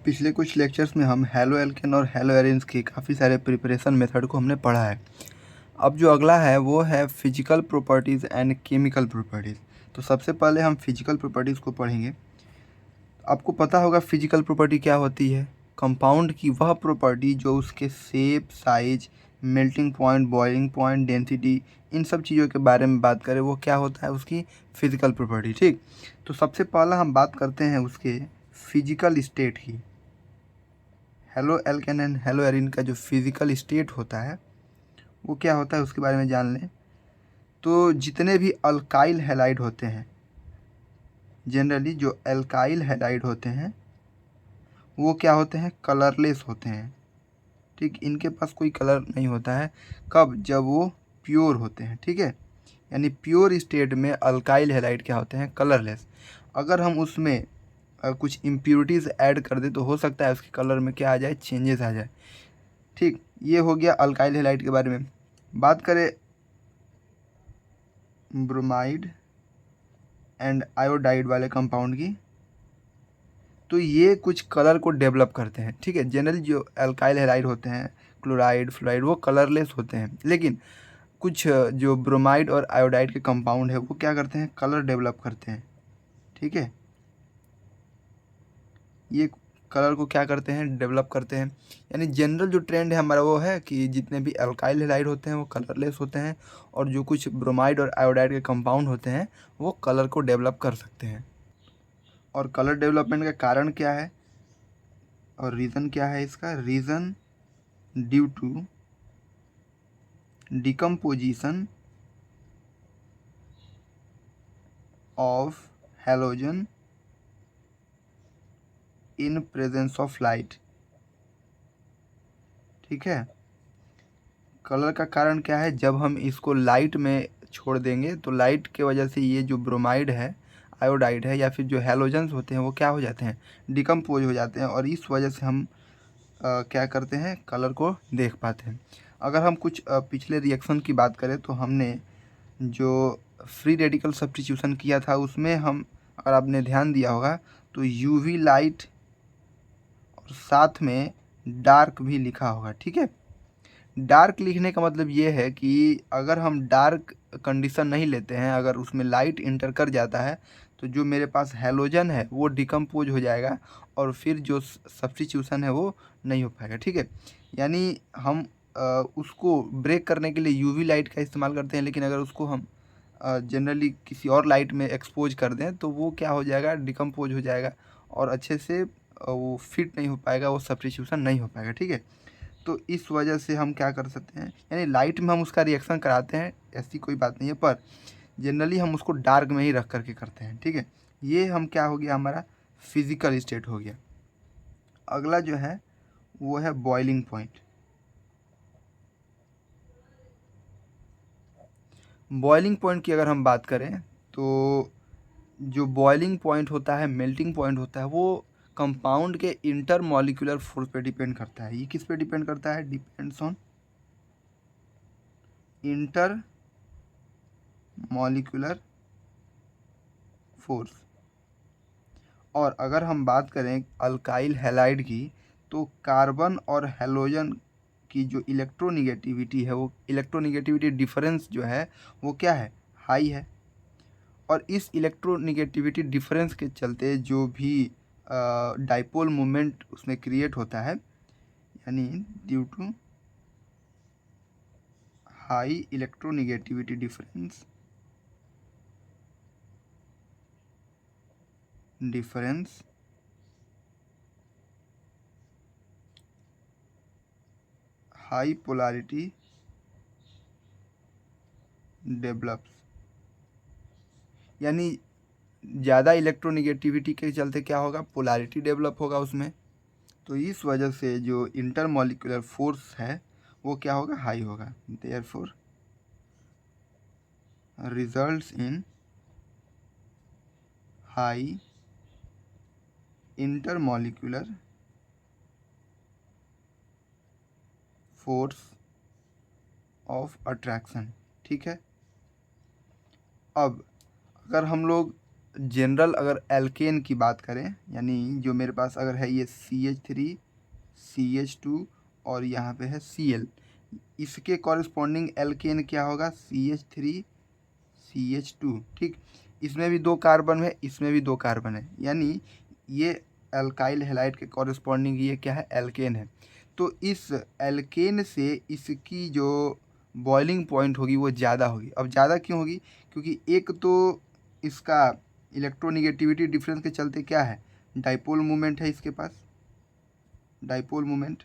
पिछले कुछ लेक्चर्स में हम हैलो एल्केन और हैलो एरिन्स के काफ़ी सारे प्रिपरेशन मेथड को हमने पढ़ा है। अब जो अगला है वो है physical properties and chemical properties. तो सबसे पहले हम फिजिकल प्रॉपर्टीज़ को पढ़ेंगे। आपको पता होगा फिजिकल प्रॉपर्टी क्या होती है। कंपाउंड की वह प्रॉपर्टी जो उसके shape, size, melting point, boiling point, density, इन सब चीज़ों के बारे में बात करें, वो क्या होता है उसकी फिजिकल प्रॉपर्टी। ठीक, तो सबसे पहला हम बात करते हैं उसके फिजिकल स्टेट की। Halo alkane and hello Erin का जो फिजिकल स्टेट होता है वो क्या होता है उसके बारे में जान लें। तो जितने भी अल्काइल हैलाइड होते हैं, जनरली जो एल्काइल हैलाइड होते हैं वो क्या होते हैं, कलरलेस होते हैं। ठीक, इनके पास कोई कलर नहीं होता है। कब? जब वो प्योर होते हैं। ठीक है, यानी प्योर स्टेट में अल्काइल हैलाइड क्या होते हैं, कलरलेस। अगर हम उसमें कुछ इम्प्योरिटीज़ ऐड कर दें तो हो सकता है उसके कलर में क्या आ जाए, चेंजेस आ जाए। ठीक, ये हो गया अल्काइल हैलाइड के बारे में। बात करें ब्रोमाइड एंड आयोडाइड वाले कंपाउंड की, तो ये कुछ कलर को डेवलप करते हैं। ठीक है, जनरली जो अल्काइल हैलाइड होते हैं, क्लोराइड, फ्लोराइड, वो कलरलेस होते हैं, लेकिन कुछ जो ब्रोमाइड और आयोडाइड के कंपाउंड है वो क्या करते हैं, कलर डेवलप करते हैं। ठीक है, ये कलर को क्या करते हैं, डेवलप करते हैं। यानी जनरल जो ट्रेंड है हमारा वो है कि जितने भी अल्काइल हैलाइड होते हैं वो कलरलेस होते हैं, और जो कुछ ब्रोमाइड और आयोडाइड के कंपाउंड होते हैं वो कलर को डेवलप कर सकते हैं। और कलर डेवलपमेंट का कारण क्या है और रीज़न क्या है इसका? Reason due to decomposition of halogen in presence of light. ठीक है, कलर का कारण क्या है, जब हम इसको लाइट में छोड़ देंगे तो लाइट के वजह से ये जो ब्रोमाइड है, आयोडाइड है, या फिर जो हैलोजन्स होते हैं वो क्या हो जाते हैं, डिकम्पोज हो जाते हैं, और इस वजह से हम क्या करते हैं, कलर को देख पाते हैं। अगर हम कुछ पिछले रिएक्शन की बात करें तो हमने जो फ्री रेडिकल सब्स्टिट्यूशन किया था उसमें हम, अगर आपने ध्यान दिया होगा, तो यूवी लाइट और साथ में डार्क भी लिखा होगा। ठीक है, डार्क लिखने का मतलब ये है कि अगर हम डार्क कंडीशन नहीं लेते हैं, अगर उसमें लाइट इंटर कर जाता है तो जो मेरे पास हैलोजन है वो डिकम्पोज हो जाएगा, और फिर जो सब्स्टिट्यूशन है वो नहीं हो पाएगा। ठीक है, यानी हम उसको ब्रेक करने के लिए यूवी लाइट का इस्तेमाल करते हैं, लेकिन अगर उसको हम जनरली किसी और लाइट में एक्सपोज कर दें तो वो क्या हो जाएगा, डिकम्पोज हो जाएगा, और अच्छे से वो फिट नहीं हो पाएगा, वो सब्स्टिट्यूशन नहीं हो पाएगा। ठीक है, तो इस वजह से हम क्या कर सकते हैं, यानी लाइट में हम उसका रिएक्शन कराते हैं, ऐसी कोई बात नहीं है, पर जनरली हम उसको डार्क में ही रख करके करते हैं। ठीक है, ये हम क्या हो गया, हमारा फिजिकल स्टेट हो गया। अगला जो है वो है बॉइलिंग पॉइंट। बॉइलिंग पॉइंट की अगर हम बात करें तो जो बॉइलिंग पॉइंट होता है, मेल्टिंग पॉइंट होता है, वो कंपाउंड के इंटर मॉलिक्यूलर फोर्स पे डिपेंड करता है। ये किस पे डिपेंड करता है? Depends on inter molecular force. और अगर हम बात करें अल्काइल हैलाइड की, तो कार्बन और हैलोजन की जो इलेक्ट्रोनिगेटिविटी है, वो इलेक्ट्रोनिगेटिविटी डिफरेंस जो है वो क्या है, हाई है। और इस इलेक्ट्रोनिगेटिविटी डिफरेंस के चलते जो भी डाइपोल मोमेंट उसमें क्रिएट होता है, यानी due to high electronegativity difference high polarity develops, यानी ज़्यादा इलेक्ट्रोनिगेटिविटी के चलते क्या होगा, पोलैरिटी डेवलप होगा उसमें। तो इस वजह से जो इंटरमॉलिक्यूलर फोर्स है वो क्या होगा, हाई होगा। Therefore results in high intermolecular force of attraction. ठीक है, अब अगर हम लोग जनरल अगर एल्केन की बात करें, यानी जो मेरे पास अगर है ये CH3 CH2 और यहाँ पे है Cl, इसके कॉरेस्पॉन्डिंग एल्केन क्या होगा? CH3 CH2। ठीक, इसमें भी 2 कार्बन है, इसमें भी 2 कार्बन है, यानी ये अल्काइल हैलाइड के कॉरेस्पॉन्डिंग ये क्या है? एल्केन है। तो इस एल्केन से इसकी जो बॉइलिंग पॉइंट होगी वो ज़्यादा होगी। अब ज़्यादा क्यों होगी? क्योंकि एक तो इसका इलेक्ट्रोनिगेटिविटी डिफरेंस के चलते क्या है? डाइपोल मोमेंट है इसके पास, डाइपोल मोमेंट,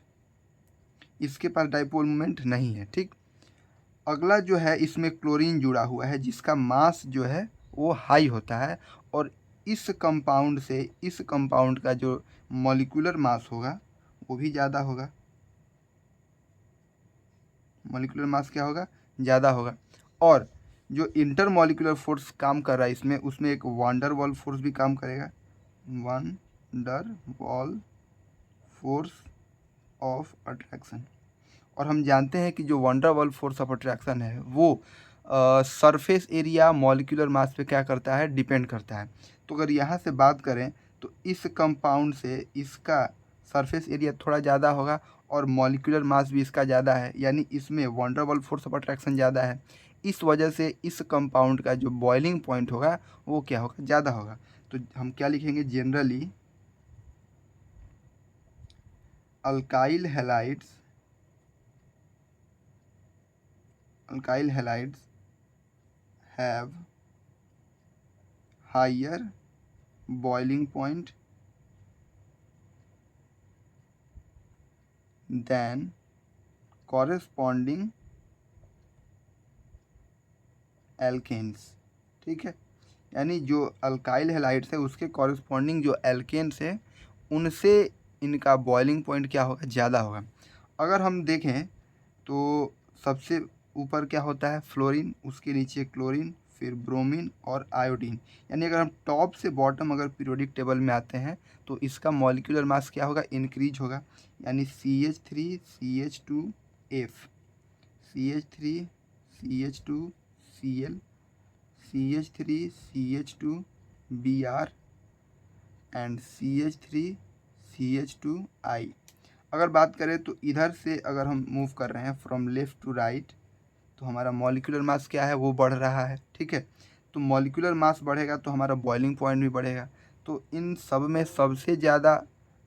इसके पास डाइपोल मोमेंट नहीं है। ठीक, अगला जो है इसमें क्लोरीन जुड़ा हुआ है जिसका मास जो है वो हाई होता है, और इस कंपाउंड से इस कंपाउंड का जो मॉलिक्यूलर मास होगा वो भी ज़्यादा होगा। मॉलिक्यूलर मास क्या होगा? ज़्यादा होगा। और जो इंटर मॉलिक्यूलर फोर्स काम कर रहा है इसमें, उसमें एक वांडर वॉल फोर्स भी काम करेगा, wander wall force of attraction. और हम जानते हैं कि जो wander wall force of attraction है वो सरफेस एरिया मॉलिक्यूलर मास पे क्या करता है? डिपेंड करता है। तो अगर यहाँ से बात करें तो इस कंपाउंड से इसका सरफेस एरिया थोड़ा ज़्यादा होगा और मॉलिक्यूलर मास भी इसका ज़्यादा है, यानी इसमें wander wall force of attraction ज़्यादा है। इस वजह से इस कंपाउंड का जो बॉइलिंग पॉइंट होगा वो क्या होगा? ज़्यादा होगा। तो हम क्या लिखेंगे? Generally alkyl halides have higher boiling point than corresponding alkanes। ठीक है, यानी जो अल्काइल हैलाइड्स है उसके कॉरेस्पॉन्डिंग जो एल्केन्स है उनसे इनका बॉइलिंग पॉइंट क्या होगा? ज़्यादा होगा। अगर हम देखें तो सबसे ऊपर क्या होता है? फ्लोरीन, उसके नीचे क्लोरीन, फिर ब्रोमीन और आयोडीन। यानी अगर हम टॉप से बॉटम अगर पीरियोडिक टेबल में आते हैं तो इसका मॉलिक्यूलर मास क्या होगा? इंक्रीज होगा, यानी CH3 CH2F, CH3 CH2 Cl, CH3 CH2 Br and CH3 CH2I। अगर बात करें तो इधर से अगर हम मूव कर रहे हैं फ्रॉम लेफ़्ट टू राइट तो हमारा मॉलिक्यूलर मास क्या है? वो बढ़ रहा है। ठीक है, तो मॉलिक्यूलर मास बढ़ेगा तो हमारा बॉइलिंग पॉइंट भी बढ़ेगा। तो इन सब में सबसे ज़्यादा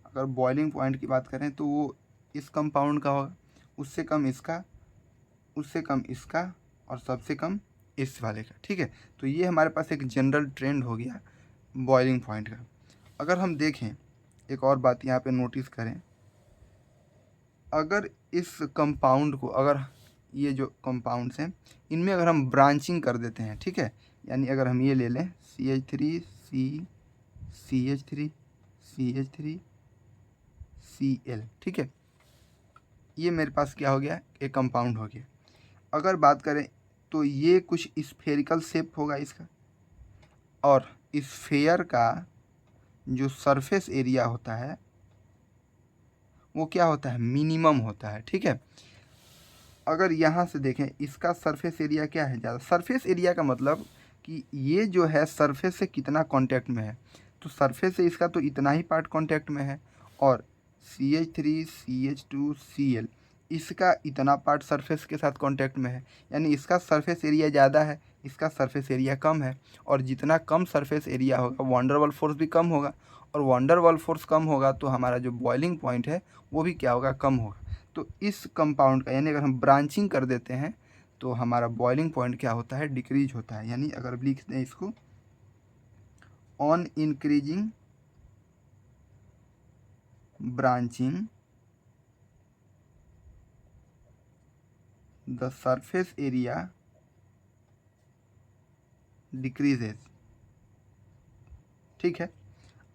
अगर बॉइलिंग पॉइंट की बात करें तो वो इस कंपाउंड का होगा, उससे कम इसका, उससे कम इसका, और सबसे कम इस वाले का। ठीक है, तो ये हमारे पास एक जनरल ट्रेंड हो गया बॉइलिंग पॉइंट का। अगर हम देखें, एक और बात यहाँ पे नोटिस करें, अगर इस कंपाउंड को, अगर ये जो कंपाउंड्स हैं इनमें अगर हम ब्रांचिंग कर देते हैं, ठीक है, यानी अगर हम ये ले लें CH3 CH3 CH3 Cl, ठीक है, ये मेरे पास क्या हो गया? एक कंपाउंड हो गया। अगर बात करें तो ये कुछ स्फेरिकल शेप होगा इसका, और स्फेयर का जो सरफेस एरिया होता है वो क्या होता है? मिनिमम होता है। ठीक है, अगर यहाँ से देखें इसका सरफेस एरिया क्या है? ज़्यादा। सरफेस एरिया का मतलब कि ये जो है सरफेस से कितना कांटेक्ट में है, तो सरफेस से इसका तो इतना ही पार्ट कांटेक्ट में है, और CH3 CH2 Cl इसका इतना पार्ट सरफेस के साथ कांटेक्ट में है, यानी इसका सरफेस एरिया ज़्यादा है, इसका सरफेस एरिया कम है। और जितना कम सरफेस एरिया होगा वांडर वॉल फोर्स भी कम होगा, और वांडर वॉल फोर्स कम होगा तो हमारा जो बॉइलिंग पॉइंट है वो भी क्या होगा? कम होगा। तो इस कंपाउंड का, यानी अगर हम ब्रांचिंग कर देते हैं तो हमारा बॉइलिंग पॉइंट क्या होता है? डिक्रीज होता है। यानी अगर लिख दें इसको, on increasing branching the surface area decreases. ठीक है,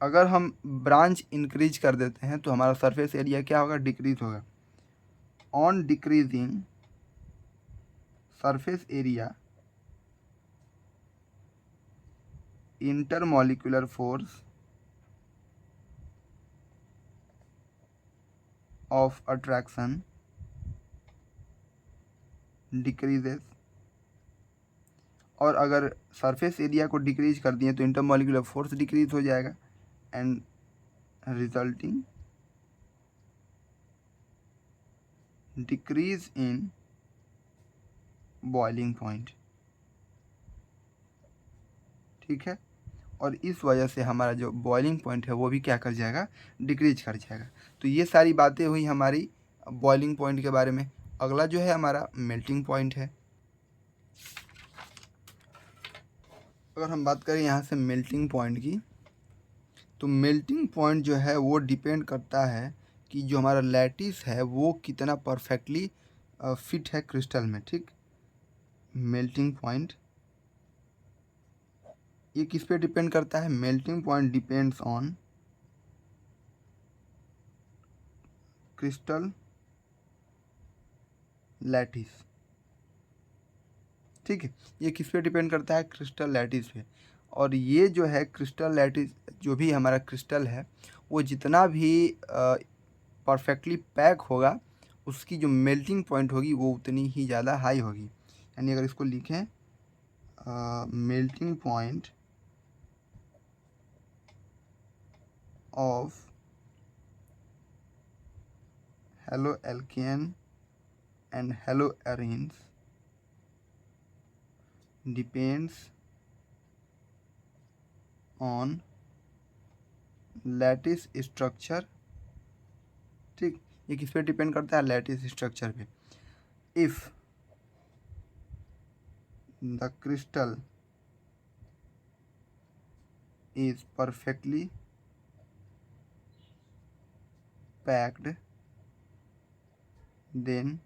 अगर हम ब्रांच इंक्रीज कर देते हैं तो हमारा सरफेस एरिया क्या होगा? डिक्रीज होगा। On decreasing surface area intermolecular force of attraction decreases. और अगर सरफेस एरिया को डिक्रीज कर दिए तो इंटरमॉलिक्यूलर फोर्स डिक्रीज हो जाएगा and resulting decrease in boiling point. ठीक है, और इस वजह से हमारा जो बॉइलिंग पॉइंट है वो भी क्या कर जाएगा, डिक्रीज कर जाएगा। तो ये सारी बातें हुई हमारी बॉइलिंग पॉइंट के बारे में। अगला जो है हमारा मेल्टिंग पॉइंट है। अगर हम बात करें यहाँ से मेल्टिंग पॉइंट की, तो मेल्टिंग पॉइंट जो है वो डिपेंड करता है कि जो हमारा लैटिस है वो कितना परफेक्टली फिट है क्रिस्टल में। ठीक, मेल्टिंग पॉइंट ये किस पे डिपेंड करता है, melting point depends on crystal lattice. ठीक है, ये किस पे डिपेंड करता है, क्रिस्टल लैटिस पे। और ये जो है क्रिस्टल लैटिस, जो भी हमारा क्रिस्टल है वो जितना भी परफेक्टली पैक होगा उसकी जो मेल्टिंग पॉइंट होगी वो उतनी ही ज़्यादा हाई होगी। यानी अगर इसको लिखें melting point of halo alkane and hello arenes depends on lattice structure. ठीक, ये किस पे डिपेंड करता है, लैटिस स्ट्रक्चर पे। If the crystal is perfectly packed then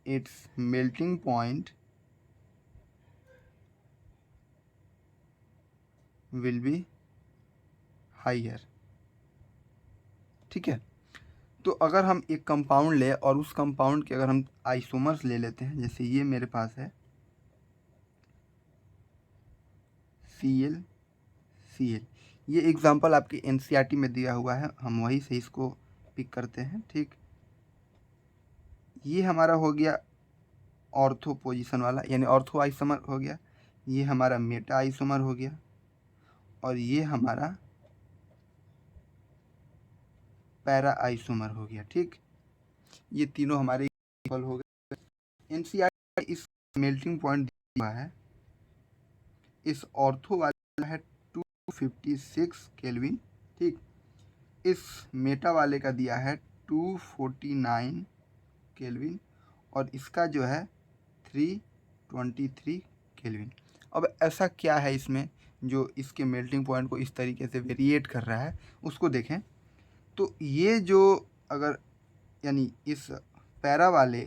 its melting point will be higher। ठीक है, तो अगर हम एक कंपाउंड ले और उस कंपाउंड के अगर हम आइसोमर्स ले लेते हैं, जैसे ये मेरे पास है Cl Cl, ये एग्जांपल आपके एनसीईआरटी में दिया हुआ है, हम वहीं से इसको पिक करते हैं। ठीक, ये हमारा हो गया ऑर्थो पोजीशन वाला, यानी ऑर्थो आइसोमर हो गया। ये हमारा मेटा आइसोमर हो गया और ये हमारा पैरा आइसोमर हो गया। ठीक, ये तीनों हमारे इक्वल हो गए। एनसीईआरटी इस मेल्टिंग पॉइंट दिया है, इस ऑर्थो वाला है 256 केल्विन। ठीक, इस मेटा वाले का दिया है 249 केल्विन और इसका जो है 323 केल्विन। अब ऐसा क्या है इसमें जो इसके मेल्टिंग पॉइंट को इस तरीके से वेरिएट कर रहा है, उसको देखें। तो ये जो अगर यानी इस पैरा वाले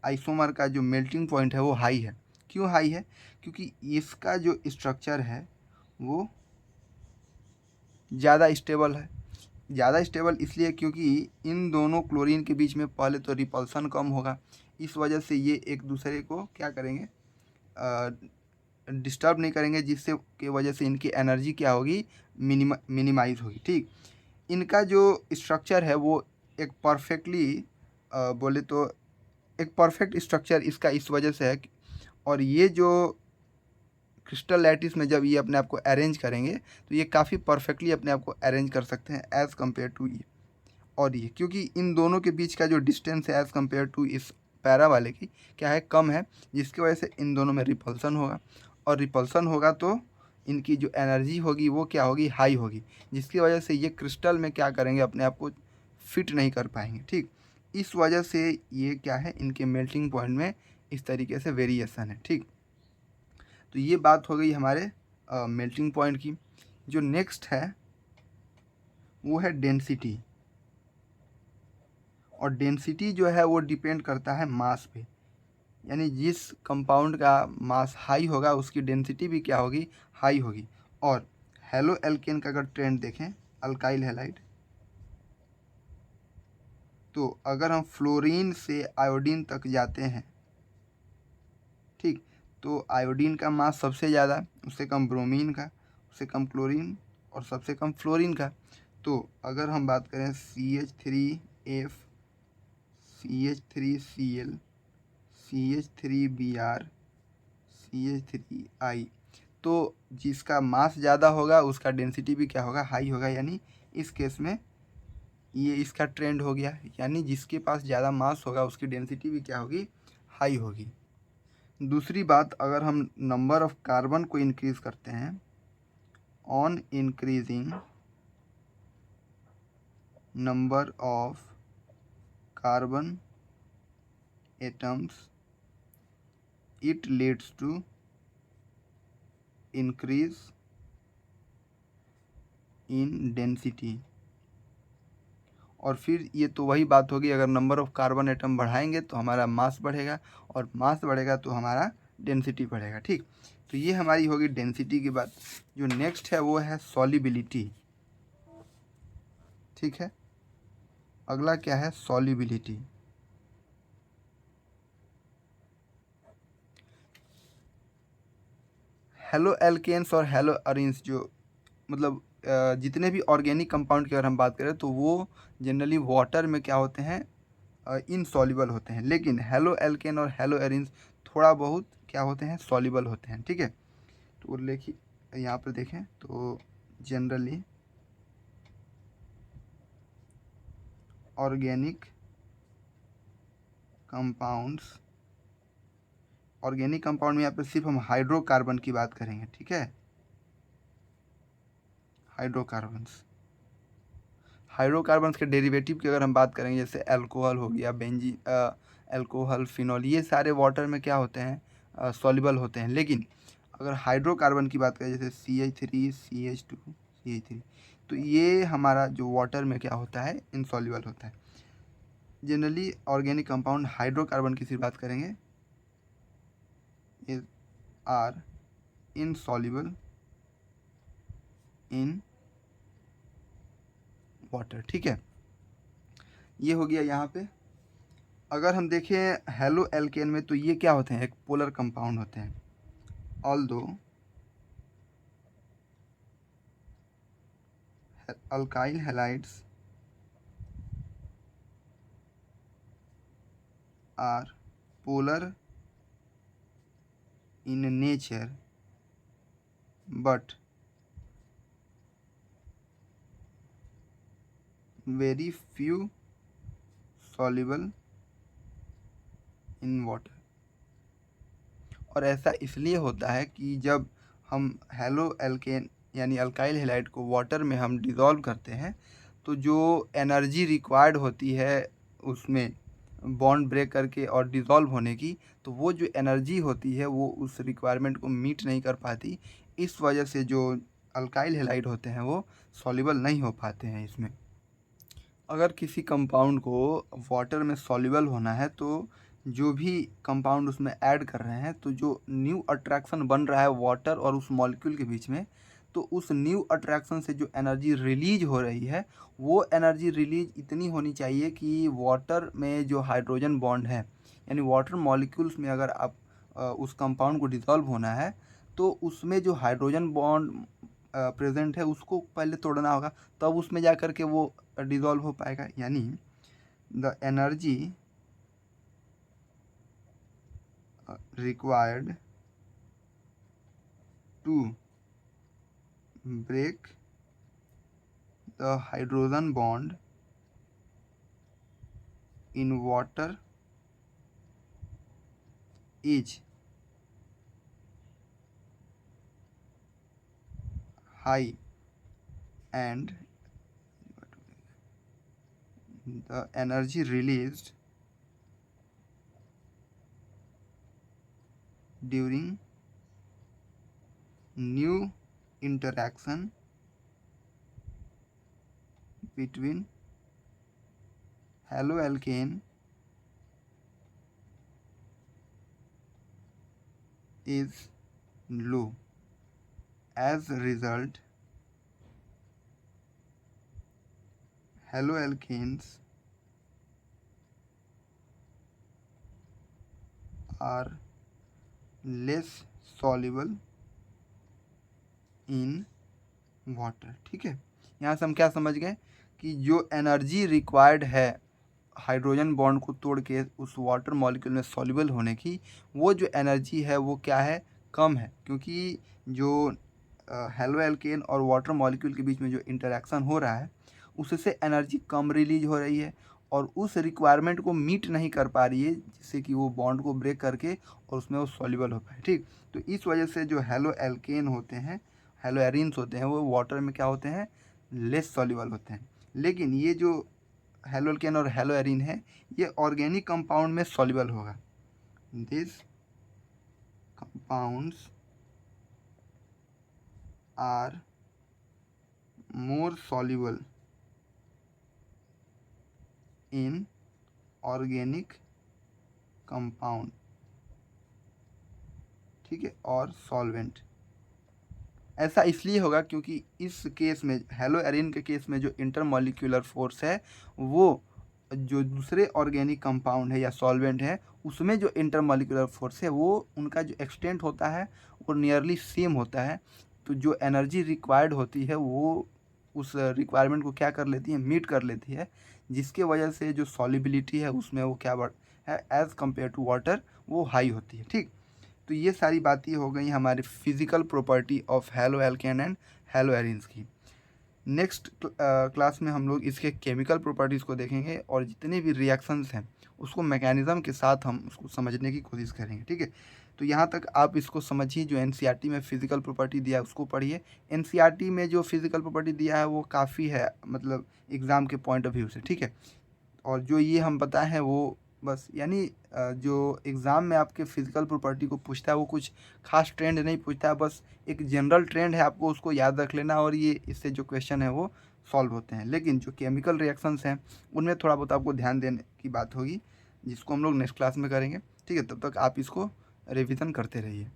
आइसोमर का जो मेल्टिंग पॉइंट है वो हाई है। क्यों हाई है, क्योंकि इसका जो स्ट्रक्चर है वो ज़्यादा स्टेबल है। ज़्यादा स्टेबल इसलिए क्योंकि इन दोनों क्लोरीन के बीच में पहले तो रिपल्सन कम होगा, इस वजह से ये एक दूसरे को क्या करेंगे, डिस्टर्ब नहीं करेंगे, जिससे की वजह से इनकी एनर्जी क्या होगी, मिनिमाइज होगी। ठीक, इनका जो स्ट्रक्चर है वो एक परफेक्टली बोले तो एक परफेक्ट स्ट्रक्चर इसका इस वजह से है। और ये जो क्रिस्टल लैटिस में जब ये अपने आप को अरेंज करेंगे तो ये काफ़ी परफेक्टली अपने आप को अरेंज कर सकते हैं एज़ कम्पेयर टू ये। और ये क्योंकि इन दोनों के बीच का जो डिस्टेंस है एज़ कम्पेयर टू इस पैरा वाले की क्या है, कम है, जिसकी वजह से इन दोनों में रिपल्सन होगा। और रिपल्सन होगा तो इनकी जो एनर्जी होगी वो क्या होगी, हाई होगी, जिसकी वजह से ये क्रिस्टल में क्या करेंगे, अपने आप को फिट नहीं कर पाएंगे। ठीक, इस वजह से ये क्या है, इनके मेल्टिंग पॉइंट में इस तरीके से वेरिएशन है। ठीक, तो ये बात हो गई हमारे मेल्टिंग पॉइंट की। जो नेक्स्ट है वो है डेंसिटी। और डेंसिटी जो है वो डिपेंड करता है मास पे, यानी जिस कंपाउंड का मास हाई होगा उसकी डेंसिटी भी क्या होगी, हाई होगी। और हेलो एल्केन का अगर ट्रेंड देखें, अल्काइल हैलाइड, तो अगर हम फ्लोरीन से आयोडीन तक जाते हैं, ठीक, तो आयोडीन का मास सबसे ज़्यादा, उससे कम ब्रोमीन का, उससे कम क्लोरीन और सबसे कम फ्लोरीन का। तो अगर हम बात करें CH3F, CH3Cl, CH3Br, CH3I। तो जिसका मास ज़्यादा होगा उसका डेंसिटी भी क्या होगा, हाई होगा। यानी इस केस में ये इसका ट्रेंड हो गया, यानी जिसके पास ज़्यादा मास होगा उसकी डेंसिटी भी क्या होगी, हाई होगी। दूसरी बात, अगर हम नंबर ऑफ कार्बन को इंक्रीज करते हैं, on increasing number of carbon atoms it leads to increase in density। और फिर ये तो वही बात होगी, अगर नंबर ऑफ कार्बन एटम बढ़ाएंगे तो हमारा मास बढ़ेगा, और मास बढ़ेगा तो हमारा डेंसिटी बढ़ेगा। ठीक, तो ये हमारी होगी डेंसिटी की बात। जो नेक्स्ट है वो है सॉल्युबिलिटी। ठीक है, अगला क्या है, सॉल्युबिलिटी। हेलो एल्केन्स और हेलो अरेन्स, जो मतलब जितने भी ऑर्गेनिक कंपाउंड की अगर हम बात करें तो वो जनरली वाटर में क्या होते हैं, इनसॉल्युबल होते हैं। लेकिन हेलो एल्केन और हेलो एरिन्स थोड़ा बहुत क्या होते हैं, सॉल्युबल होते हैं। ठीक है, तो देखिए यहाँ पर देखें तो generally organic compounds, organic compound में यहाँ पर सिर्फ हम हाइड्रोकार्बन की बात करेंगे। ठीक है, हाइड्रोकार्बन्स के डेरिवेटिव की अगर हम बात करेंगे, जैसे अल्कोहल हो गया, अल्कोहल, फिनॉल, ये सारे वाटर में क्या होते हैं, सॉल्युबल होते हैं। लेकिन अगर हाइड्रोकार्बन की बात करें, जैसे CH3, CH2, CH3, तो ये हमारा जो वाटर में क्या होता है, इनसॉल्युबल होता है। जनरली ऑर्गेनिक कंपाउंड हाइड्रोकार्बन की सिर्फ बात करेंगे, आर इनसॉल्युबल इन वाटर। ठीक है, ये हो गया यहाँ पे। अगर हम देखें हेलो एल्केन में तो ये क्या होते हैं, एक पोलर कंपाउंड होते हैं। Although alkyl halides are polar in nature but very few soluble in water। और ऐसा इसलिए होता है कि जब हम हेलो एल्केन यानी अल्काइल हैलाइड को वाटर में हम डिज़ोल्व करते हैं तो जो एनर्जी रिक्वायर्ड होती है उसमें बॉन्ड ब्रेक करके और डिज़ोल्व होने की, तो वो जो एनर्जी होती है वो उस रिक्वायरमेंट को मीट नहीं कर पाती। इस वजह से जो अल्काइल हैलाइड होते हैं वो सॉल्युबल नहीं हो पाते हैं इसमें। अगर किसी कंपाउंड को वाटर में सॉल्युबल होना है तो जो भी कंपाउंड उसमें ऐड कर रहे हैं, तो जो न्यू अट्रैक्शन बन रहा है वाटर और उस मॉलिक्यूल के बीच में, तो उस न्यू अट्रैक्शन से जो एनर्जी रिलीज हो रही है वो एनर्जी रिलीज इतनी होनी चाहिए कि वाटर में जो हाइड्रोजन बॉन्ड है, यानी वाटर मॉलिक्यूल्स में अगर आप उस कंपाउंड को डिसॉल्व होना है तो उसमें जो हाइड्रोजन बॉन्ड प्रेजेंट है उसको पहले तोड़ना होगा, तब उसमें जा कर के वो डिसॉल्व हो पाएगा। यानी the energy required to break the hydrogen bond in water is high and the energy released during new interaction between haloalkane is low। As a result, haloalkanes are less soluble in water। ठीक है, यहाँ से हम क्या समझ गए कि जो एनर्जी रिक्वायर्ड है हाइड्रोजन बॉन्ड को तोड़ के उस वाटर मॉलिक्यूल में सॉल्युबल होने की, वो जो एनर्जी है वो क्या है, कम है, क्योंकि जो हेलो एल्केन और वाटर मॉलिक्यूल के बीच में जो इंटरेक्शन हो रहा है उससे एनर्जी कम रिलीज हो रही है और उस रिक्वायरमेंट को मीट नहीं कर पा रही है, जिससे कि वो बॉन्ड को ब्रेक करके और उसमें वो सॉल्युबल हो पाए। ठीक, तो इस वजह से जो हेलो एल्केन होते हैं, हेलो एरिन्स होते हैं, वो वाटर में क्या होते हैं, लेस सॉल्युबल होते हैं। लेकिन ये जो हेलो एल्केन और हेलो एरिन है ये ऑर्गेनिक कंपाउंड में सॉल्युबल होगा। This compounds are more soluble in organic compound, ठीक है, और सॉल्वेंट। ऐसा इसलिए होगा क्योंकि इस केस में हेलो एरिन के केस में जो इंटरमॉलिक्यूलर फोर्स है वो जो दूसरे ऑर्गेनिक कंपाउंड है या सॉल्वेंट है उसमें जो इंटरमॉलिक्यूलर फोर्स है वो उनका जो एक्सटेंट होता है वो नियरली सेम होता है। तो जो एनर्जी रिक्वायर्ड होती है वो उस रिक्वायरमेंट को क्या कर लेती है, मीट कर लेती है, जिसके वजह से जो सॉलिबिलिटी है उसमें वो क्या बढ़ है, एज़ कम्पेयर टू वाटर वो हाई होती है। ठीक, तो ये सारी बातें हो गई हमारी physical property of halo alkane and hello arenes की। नेक्स्ट क्लास में हम लोग इसके केमिकल प्रॉपर्टीज़ को देखेंगे और जितने भी रिएक्शंस हैं उसको मैकेनिज़्म के साथ हम उसको समझने की कोशिश करेंगे। ठीक है, तो यहाँ तक आप इसको समझिए। जो एनसीईआरटी में फिजिकल प्रॉपर्टी दिया है उसको पढ़िए। एनसीईआरटी में जो फिजिकल प्रॉपर्टी दिया है वो काफ़ी है, मतलब एग्ज़ाम के पॉइंट ऑफ व्यू से। ठीक है, और जो ये हम बताए हैं वो बस यानी जो एग्ज़ाम में आपके फिजिकल प्रॉपर्टी को पूछता है वो कुछ खास ट्रेंड नहीं पूछता है, बस एक जनरल ट्रेंड है, आपको उसको याद रख लेना और ये इससे जो क्वेश्चन है वो सॉल्व होते हैं। लेकिन जो केमिकल रिएक्शंस हैं उनमें थोड़ा बहुत आपको ध्यान देने की बात होगी, जिसको हम लोग नेक्स्ट क्लास में करेंगे। ठीक है, तब तक आप इसको रिविज़न करते रहिए।